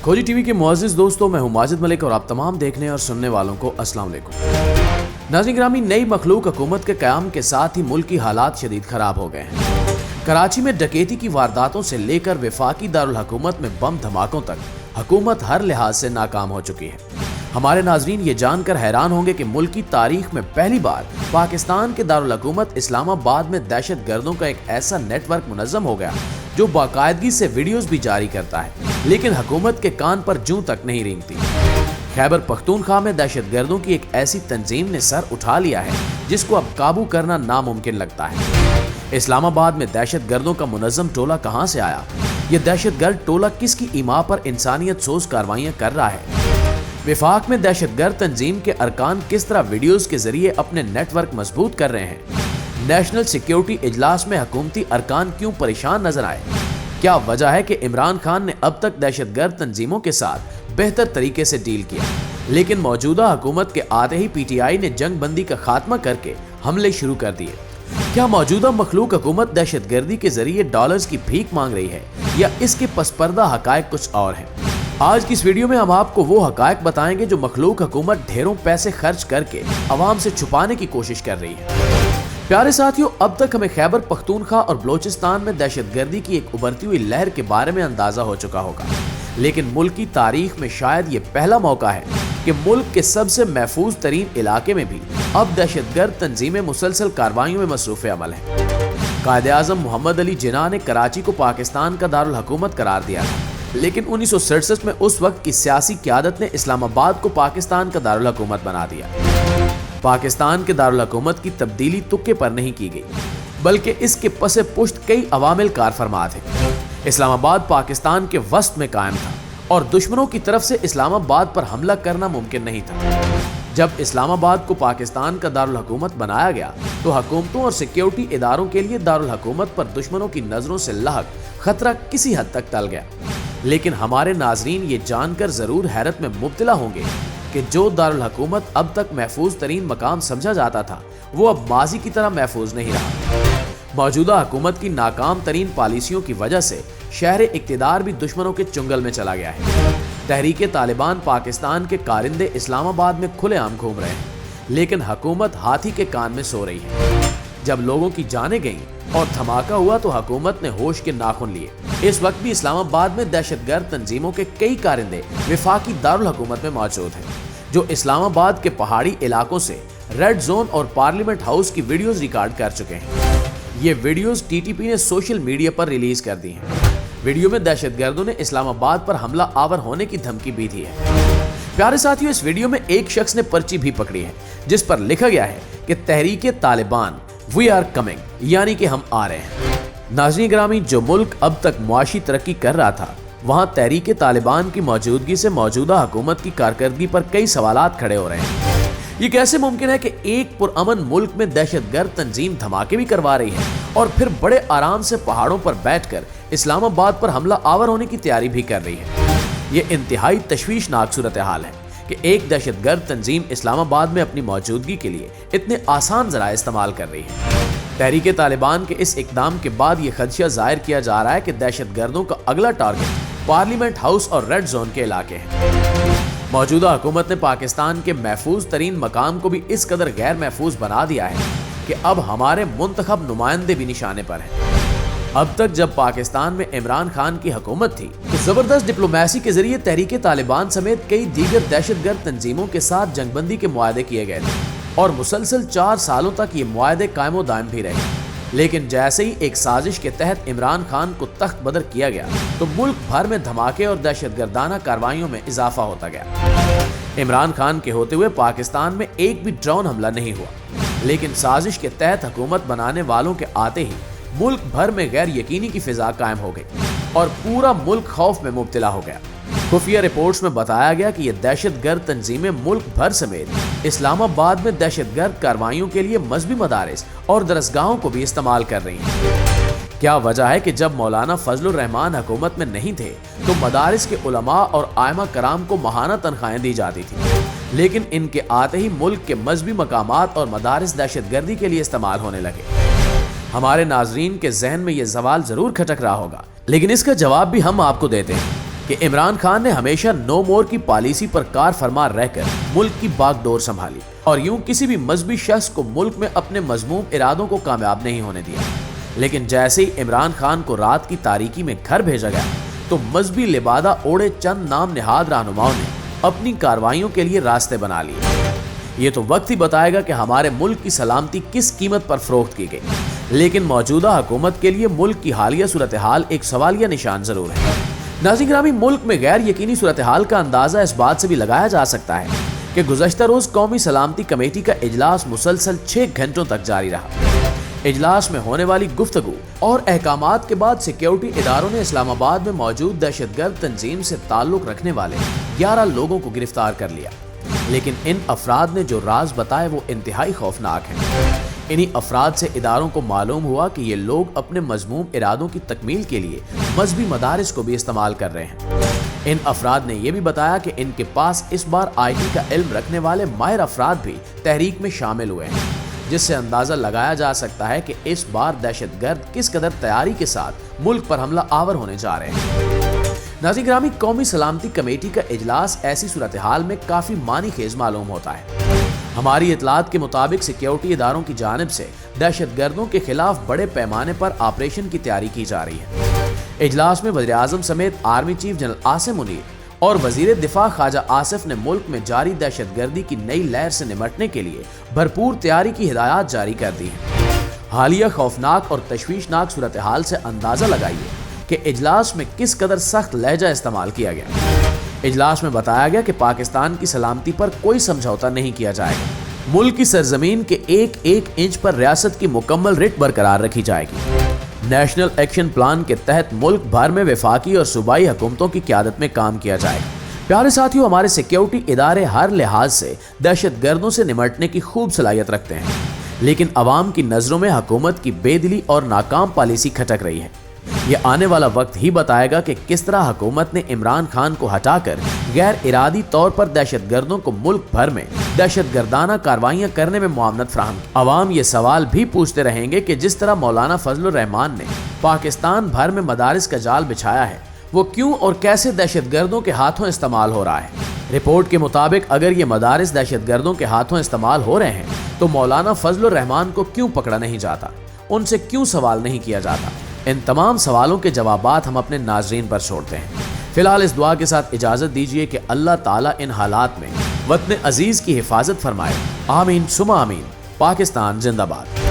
खोजी टीवी के मुअज़्ज़िज़ दोस्तों, मैं हूं माजिद मलिक और आप तमाम देखने और सुनने वालों को अस्सलाम वालेकुम। नाज़रीन ग्रामी, नई मखलूक हुकूमत के क़याम के साथ ही मुल्क की हालात शदीद खराब हो गए हैं। कराची में डकैती की वारदातों से लेकर वफाकी दारुल हुकूमत में बम धमाकों तक हुकूमत हर लिहाज से नाकाम हो चुकी है। हमारे नाजरीन ये जानकर हैरान होंगे कि मुल्क की तारीख में पहली बार पाकिस्तान के दारुल हुकूमत इस्लामाबाद में दहशत गर्दों का एक ऐसा नेटवर्क मुनज़्ज़म हो गया जो बाकायदगी से वीडियोस भी जारी करता है, लेकिन हुकूमत के कान पर जूं तक नहीं रेंगती। खैबर पख्तूनख्वा में दहशत गर्दों की एक ऐसी तंजीम ने सर उठा लिया है जिसको अब काबू करना नामुमकिन लगता है। इस्लामाबाद में दहशत गर्दों का मुनज़्ज़म टोला कहां से आया? ये दहशत गर्द टोला किसकी इमा पर इंसानियत सोज कार्रवाइयां कर रहा है? विफाक में दहशत गर्द तंजीम के अरकान किस तरह वीडियोस के जरिए अपने नेटवर्क मजबूत कर रहे हैं? नेशनल सिक्योरिटी इजलास में हुकूमती अरकान क्यों परेशान नजर आए? क्या वजह है कि इमरान खान ने अब तक दहशत गर्द तंजीमों के साथ बेहतर तरीके से डील किया, लेकिन मौजूदा हुकूमत के आते ही पीटीआई ने जंग बंदी का खात्मा करके हमले शुरू कर दिए? क्या मौजूदा मखलूक हुकूमत दहशत गर्दी के जरिए डॉलर्स की भीख मांग रही है या इसके पसपर्दा हकायक कुछ और हैं? आज की इस वीडियो में हम आपको वो हकायक बताएंगे जो मखलूक हुकूमत ढेरों पैसे खर्च करके अवाम से छुपाने की कोशिश कर रही है। प्यारे साथियों, अब तक हमें खैबर पख्तूनख्वा और बलोचिस्तान में दहशत गर्दी की एक उभरती हुई लहर के बारे में अंदाजा हो चुका होगा, लेकिन मुल्क की तारीख में शायद ये पहला मौका है कि मुल्क के सबसे महफूज तरीन इलाके में भी अब दहशत गर्द तंजीमें मुसलसल कार्रवाइयों में मसरूफ़ अमल हैं। कायद-ए-आज़म मोहम्मद अली जिन्ना ने कराची को पाकिस्तान का दारुल हुकूमत करार दिया था, लेकिन 1967 में उस वक्त की सियासी क़यादत ने इस्लामाबाद को पाकिस्तान का दारुल हुकूमत बना दिया। पाकिस्तान के दारुल हुकूमत की तब्दीली तुक्के पर नहीं की गई, बल्कि इसके पसे पुश्त कई अवामिल कार फरमा थे। इस्लामाबाद पाकिस्तान के वस्त में कायम था और दुश्मनों की तरफ से इस्लामाबाद पर हमला करना मुमकिन नहीं था। जब इस्लामाबाद को पाकिस्तान का दारुल हुकूमत बनाया गया तो हुकूमतों और सिक्योरिटी इदारों के लिए दारुल हुकूमत पर दुश्मनों की नजरों से लाहक खतरा किसी हद तक टल गया। लेकिन हमारे नाजरीन ये जानकर जरूर हैरत में मुब्तला होंगे कि जो दारुल हुकूमत अब तक महफूज तरीन मकाम समझा जाता था वो अब माजी की तरह महफूज नहीं रहा। मौजूदा हुकूमत की नाकाम तरीन पॉलिसियों की वजह से शहर इक्तिदार भी दुश्मनों के चुंगल में चला गया है। तहरीके तालिबान पाकिस्तान के कारिंदे इस्लामाबाद में खुलेआम घूम रहे हैं, लेकिन हुकूमत हाथी के कान में सो रही है। जब लोगों की जानें गईं और धमाका हुआ तो हुकूमत ने होश के नाखून लिए। इस वक्त भी इस्लामाबाद में दहशत गर्द तंजीमों के कई कारिंदे वफाकी दारुल हुकूमत में मौजूद हैं, जो इस्लामाबाद के पहाड़ी इलाकों से रेड जोन और पार्लियामेंट हाउस की वीडियोस रिकॉर्ड कर चुके हैं। ये वीडियोस टीटीपी ने सोशल मीडिया पर रिलीज कर दी हैं। वीडियो में दहशत गर्दों ने इस्लामाबाद पर हमला आवर होने की धमकी भी दी है। प्यारे साथियों, इस वीडियो में एक शख्स ने पर्ची भी पकड़ी है जिस पर लिखा गया है कि तहरीके तालिबान वी आर कमिंग, यानी कि हम आ रहे हैं। नाज़रीन ग्रामी, जो मुल्क अब तक मुआशी तरक्की कर रहा था वहाँ तहरीके तालिबान की मौजूदगी से मौजूदा हुकूमत की कारकर्दगी पर कई सवालात खड़े हो रहे हैं। ये कैसे मुमकिन है कि एक पुरअमन मुल्क में दहशत गर्द तंजीम धमाके भी करवा रही है और फिर बड़े आराम से पहाड़ों पर बैठकर इस्लामाबाद पर हमला आवर होने की तैयारी भी कर रही है? ये इंतहाई तशवीशनाक सूरत हाल है कि एक दहशत गर्द तंजीम इस्लामाबाद में अपनी मौजूदगी के लिए इतने आसान जराए इस्तेमाल कर रही है। तहरीके तालिबान के इस इकदाम के बाद ये खदशा जाहिर किया जा रहा है कि दहशत गर्दों का अगला टारगेट पार्लियामेंट हाउस और रेड जोन के इलाके हैं। मौजूदा हुकूमत ने पाकिस्तान के महफूज तरीन मकाम को भी इस कदर गैर महफूज बना दिया है कि अब हमारे मुंतखब नुमाइंदे भी निशाने पर हैं। अब तक जब पाकिस्तान में इमरान खान की हुकूमत थी तो जबरदस्त डिप्लोमेसी के जरिए तहरीके तालिबान समेत कई दीगर दहशत गर्द तंजीमों के साथ जंगबंदी के मुआहदे किए गए थे और मुसलसल 4 सालों तक ये मुआहदे कायमो दायम भी रहे। लेकिन जैसे ही एक साजिश के तहत इमरान खान को तख्त बदर किया गया तो मुल्क भर में धमाके और दहशत गर्दाना कार्रवाइयों में इजाफा होता गया। इमरान खान के होते हुए पाकिस्तान में एक भी ड्रोन हमला नहीं हुआ, लेकिन साजिश के तहत हुकूमत बनाने वालों के आते ही मुल्क भर में गैर यकीनी की फिजा कायम हो गई और पूरा मुल्क खौफ में मुब्तला हो गया। खुफिया रिपोर्ट्स में बताया गया कि ये दहशत गर्द तंजीमें मुल्क भर समेत इस्लामाबाद में दहशत गर्द कार्रवाइयों के लिए मजहबी मदारिस और दरसगाहों को भी इस्तेमाल कर रही हैं। क्या वजह है कि जब मौलाना फजलुर रहमान हुकूमत में नहीं थे तो मदारिस के उलमा और आइमा कराम को माहाना तनख्वाहें दी जाती थी, लेकिन इनके आते ही मुल्क के मजहबी मकामात और मदारिस दहशत गर्दी के लिए इस्तेमाल होने लगे। हमारे नाजरीन के जहन में ये सवाल जरूर खटक रहा होगा, लेकिन इसका जवाब भी हम आपको देते हैं। کہ عمران خان نے ہمیشہ نو مور کی پالیسی پر کار فرما رہ کر ملک کی باغڈور سنبھالی اور یوں کسی بھی مذہبی شخص کو ملک میں اپنے مذموم ارادوں کو کامیاب نہیں ہونے دیا۔ لیکن جیسے ہی عمران خان کو رات کی تاریکی میں گھر بھیجا گیا تو مذہبی لبادہ اوڑے چند نام نہاد رہنماؤں نے اپنی کارروائیوں کے لیے راستے بنا لیے۔ یہ تو وقت ہی بتائے گا کہ ہمارے ملک کی سلامتی کس قیمت پر فروخت کی گئی، لیکن موجودہ حکومت کے لیے ملک کی حالیہ صورتحال ایک سوالیہ نشان ضرور ہے۔ ناظرین گرامی، ملک میں غیر یقینی صورتحال کا اندازہ اس بات سے بھی لگایا جا سکتا ہے کہ گزشتہ روز قومی سلامتی کمیٹی کا اجلاس مسلسل 6 گھنٹوں تک جاری رہا۔ اجلاس میں ہونے والی گفتگو اور احکامات کے بعد سیکیورٹی اداروں نے اسلام آباد میں موجود دہشت گرد تنظیم سے تعلق رکھنے والے 11 لوگوں کو گرفتار کر لیا، لیکن ان افراد نے جو راز بتائے وہ انتہائی خوفناک ہیں۔ انہی افراد سے اداروں کو معلوم ہوا کہ یہ لوگ اپنے مذموم ارادوں کی تکمیل کے لیے مذہبی مدارس کو بھی استعمال کر رہے ہیں۔ ان افراد نے یہ بھی بتایا کہ ان کے پاس اس بار آئی ٹی کا علم رکھنے والے ماہر افراد بھی تحریک میں شامل ہوئے ہیں، جس سے اندازہ لگایا جا سکتا ہے کہ اس بار دہشت گرد کس قدر تیاری کے ساتھ ملک پر حملہ آور ہونے جا رہے ہیں۔ ناظرین گرامی، قومی سلامتی کمیٹی کا اجلاس ایسی صورتحال میں کافی معنی خیز معلوم ہوتا ہے۔ ہماری اطلاعات کے مطابق سیکیورٹی اداروں کی جانب سے دہشت گردوں کے خلاف بڑے پیمانے پر آپریشن کی تیاری کی جا رہی ہے۔ اجلاس میں وزیر اعظم سمیت army chief general Asim Munir اور وزیر دفاع خواجہ آصف نے ملک میں جاری دہشت گردی کی نئی لہر سے نمٹنے کے لیے بھرپور تیاری کی ہدایات جاری کر دی ہیں۔ حالیہ خوفناک اور تشویشناک صورتحال سے اندازہ لگائیے کہ اجلاس میں کس قدر سخت لہجہ استعمال کیا گیا۔ اجلاس میں بتایا گیا کہ پاکستان کی سلامتی پر کوئی سمجھوتا نہیں کیا جائے گا۔ ملک کی سرزمین کے ایک ایک انچ پر ریاست کی مکمل رٹ برقرار رکھی جائے گی۔ نیشنل ایکشن پلان کے تحت ملک بھر میں وفاقی اور صوبائی حکومتوں کی قیادت میں کام کیا جائے گا۔ پیارے ساتھیوں، ہمارے سیکیورٹی ادارے ہر لحاظ سے دہشت گردوں سے نمٹنے کی خوب صلاحیت رکھتے ہیں، لیکن عوام کی نظروں میں حکومت کی بے دلی اور ناکام پالیسی کھٹک رہی ہے۔ یہ آنے والا وقت ہی بتائے گا کہ کس طرح حکومت نے عمران خان کو ہٹا کر غیر ارادی طور پر دہشت گردوں کو ملک بھر میں دہشت گردانہ کاروائیاں کرنے میں معاونت فراہم کی۔ عوام یہ سوال بھی پوچھتے رہیں گے کہ جس طرح مولانا فضل الرحمان نے پاکستان بھر میں مدارس کا جال بچھایا ہے، وہ کیوں اور کیسے دہشت گردوں کے ہاتھوں استعمال ہو رہا ہے۔ رپورٹ کے مطابق اگر یہ مدارس دہشت گردوں کے ہاتھوں استعمال ہو رہے ہیں تو مولانا فضل الرحمان کو کیوں پکڑا نہیں جاتا، ان سے کیوں سوال نہیں کیا جاتا؟ ان تمام سوالوں کے جوابات ہم اپنے ناظرین پر چھوڑتے ہیں۔ فی الحال اس دعا کے ساتھ اجازت دیجیے کہ اللہ تعالیٰ ان حالات میں وطن عزیز کی حفاظت فرمائے۔ آمین ثم آمین۔ پاکستان زندہ باد۔